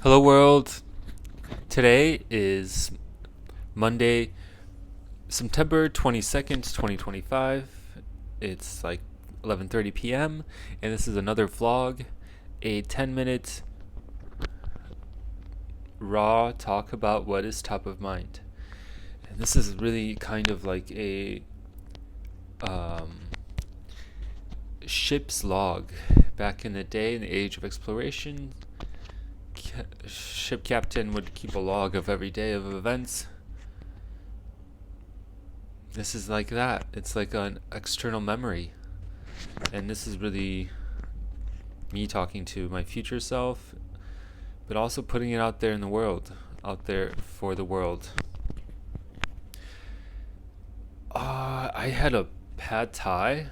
Hello world. Today is Monday, September 22nd, 2025. It's like 11:30 p.m. and this is another vlog, a 10-minute raw talk about what is top of mind. And this is really kind of like a um, ship's log. Back in the day, in the age of exploration, ship captain would keep a log of every day of events. This is like that. It's like an external memory. And this is really me talking to my future self, but also putting it out there in the world, out there for the world. I had a pad thai,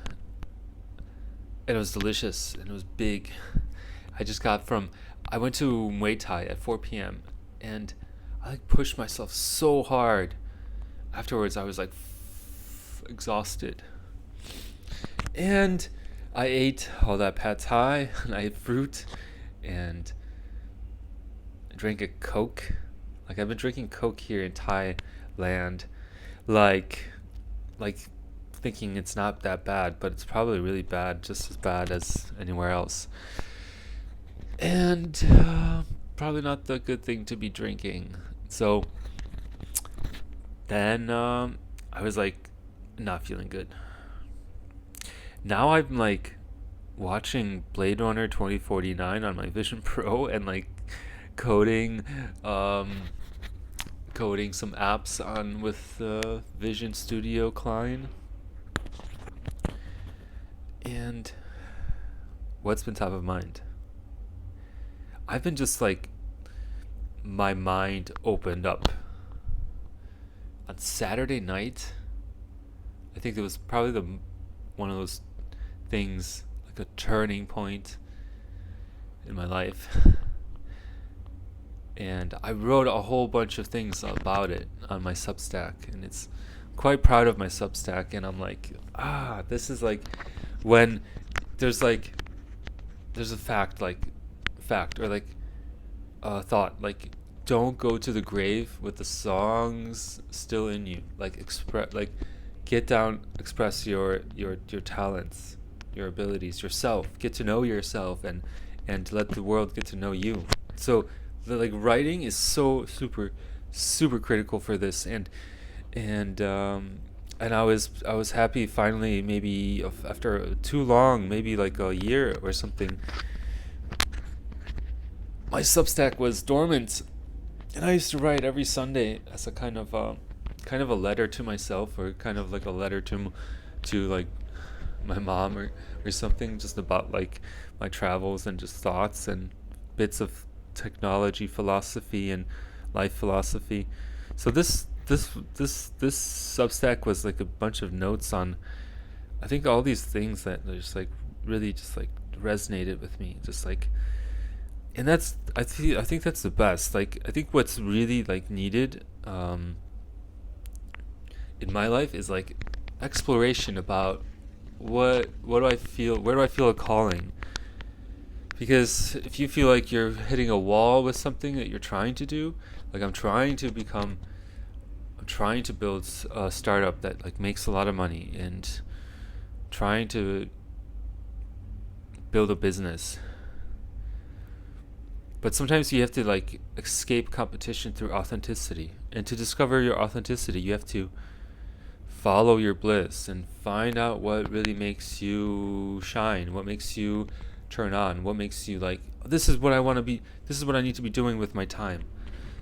and it was delicious, and it was big. I went to Muay Thai at 4 p.m., and I like pushed myself so hard. Afterwards, I was like exhausted. And I ate all that pad thai, and I ate fruit, and drank a Coke. Like I've been drinking Coke here in Thailand, like, like thinking it's not that bad, but it's probably really bad, just as bad as anywhere else. And probably not the good thing to be drinking. So then I was like not feeling good. Now I'm like watching Blade Runner 2049 on my Vision Pro and like coding um coding some apps on with Vision Studio Client. And what's been top of mind? I've been just like my mind opened up on Saturday night. I think it was probably the one of those things, like a turning point in my life. And I wrote a whole bunch of things about it on my Substack, and it's quite proud of my Substack. And I'm like, this is like when there's like there's a fact or like a thought, like don't go to the grave with the songs still in you. Like express, like get down, express your talents, your abilities, yourself. Get to know yourself, and let the world get to know you. So the like writing is so super critical for this. And I was happy finally, maybe after too long, maybe like a year or something, my Substack was dormant, and I used to write every Sunday as a kind of a letter to myself, or kind of like a letter to like my mom, or something, just about like my travels and just thoughts and bits of technology philosophy and life philosophy. So this Substack was like a bunch of notes on, I think, all these things that are just like really just like resonated with me, just like. And that's, I think that's the best. Like I think what's really like needed in my life is like exploration about what do I feel, where do I feel a calling. Because if you feel like you're hitting a wall with something that you're trying to do, like I'm trying to build a startup that like makes a lot of money, and trying to build a business. But sometimes you have to like escape competition through authenticity. And to discover your authenticity, you have to follow your bliss and find out what really makes you shine, what makes you turn on, what makes you like, this is what I want to be, this is what I need to be doing with my time.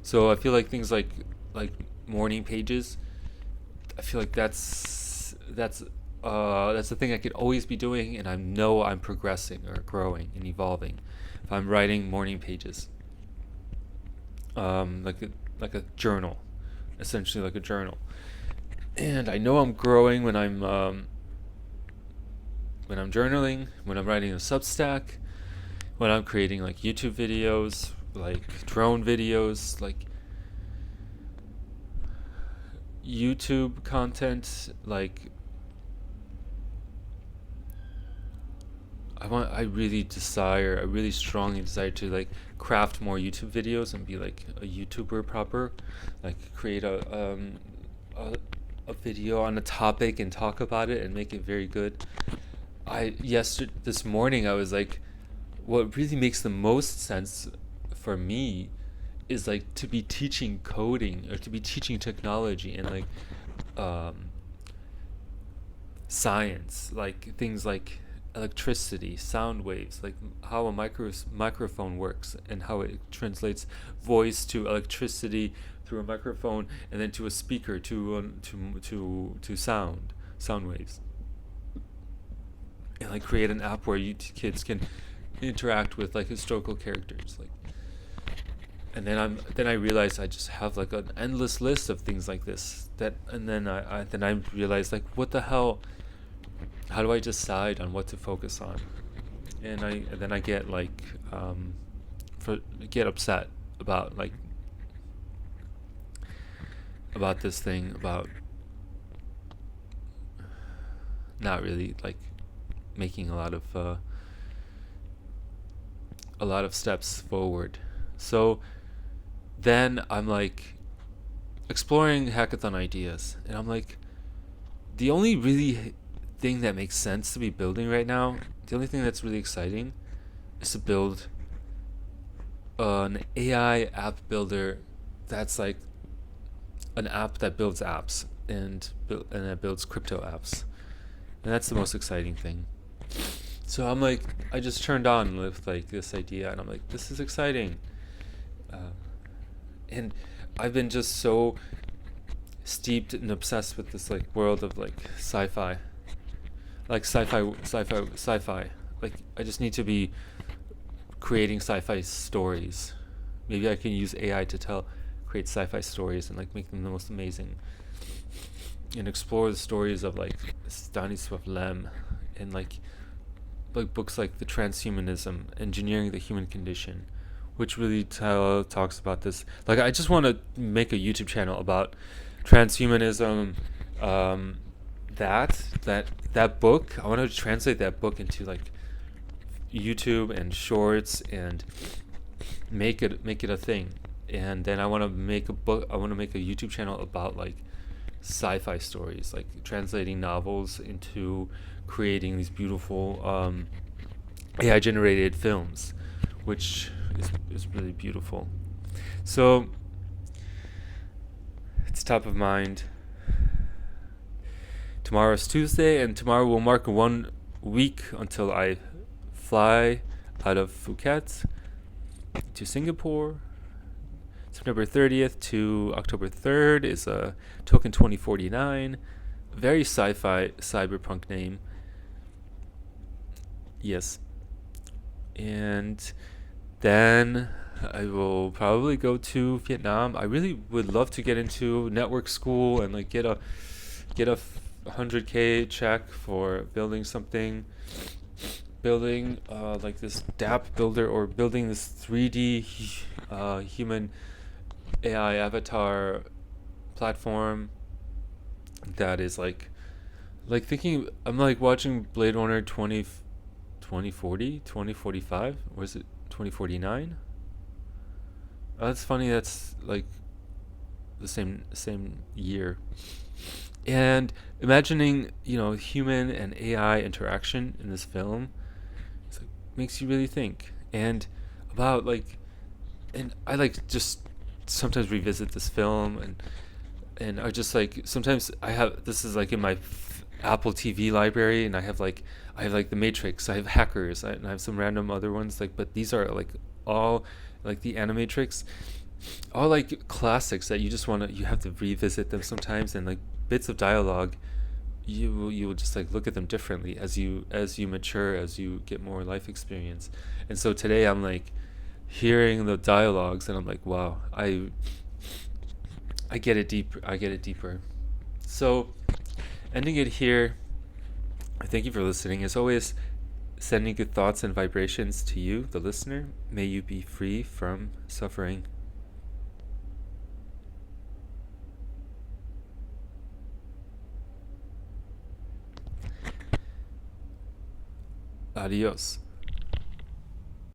So I feel like things like morning pages, I feel like that's the thing I could always be doing, and I know I'm progressing or growing and evolving if I'm writing morning pages. Like a journal, essentially like a journal. And I know I'm growing when I'm journaling, when I'm writing a Substack, when I'm creating like YouTube videos, like drone videos, like YouTube content. Like I really strongly desire to like craft more YouTube videos and be like a YouTuber proper, like create a, a video on a topic and talk about it and make it very good. This morning I was like, what really makes the most sense for me is like to be teaching coding or to be teaching technology and like um, science, like things like electricity, sound waves, like how a microphone works and how it translates voice to electricity through a microphone and then to a speaker to sound waves, and like create an app where kids can interact with like historical characters, like. And then I realized I just have like an endless list of things like this, and then I realized, like, what the hell, how do I decide on what to focus on? And then I get like get upset about like about this thing, about not really like making a lot of steps forward. So then I'm like exploring hackathon ideas, and I'm like, the only really thing that makes sense to be building right now, the only thing that's really exciting, is to build an AI app builder that's like an app that builds apps and that builds crypto apps, and that's the most exciting thing. So I'm like, I just turned on with like this idea, and I'm like, this is exciting. And I've been just so steeped and obsessed with this like world of like sci-fi, sci-fi. Like I just need to be creating sci-fi stories. Maybe I can use AI to create sci-fi stories and like make them the most amazing, and explore the stories of like Stanisław Lem and like books like The Transhumanism, Engineering the Human Condition, which really talks about this. Like, I just want to make a YouTube channel about transhumanism. That book, I want to translate that book into like YouTube and shorts and make it a thing. And then I want to make a YouTube channel about like sci-fi stories, like translating novels into creating these beautiful AI generated films, which is really beautiful. So it's top of mind. Tomorrow is Tuesday, and tomorrow will mark 1 week until I fly out of Phuket to Singapore. September 30th to October 3rd is a Token 2049. Very sci-fi, cyberpunk name. Yes. And then I will probably go to Vietnam. I really would love to get into network school and like get a 100K check for building something, building like this DApp builder, or building this 3D human AI avatar platform that is like thinking. I'm like watching Blade Runner 2040, 2045, or is it 2049? That's funny. That's like the same year. And imagining, human and AI interaction in this film, it's like, makes you really think. And about like, and I like just sometimes revisit this film, and I just like, sometimes I have, this is like in my Apple TV library, and I have like The Matrix, I have Hackers, and I have some random other ones, like, but these are like all like the Animatrix, all like classics that you have to revisit them sometimes, and like bits of dialogue, you will just like look at them differently as you mature, as you get more life experience. And so today I'm like hearing the dialogues, and I'm like, wow, I get it deeper. So ending it here, thank you for listening. As always, sending good thoughts and vibrations to you, the listener. May you be free from suffering. Adios.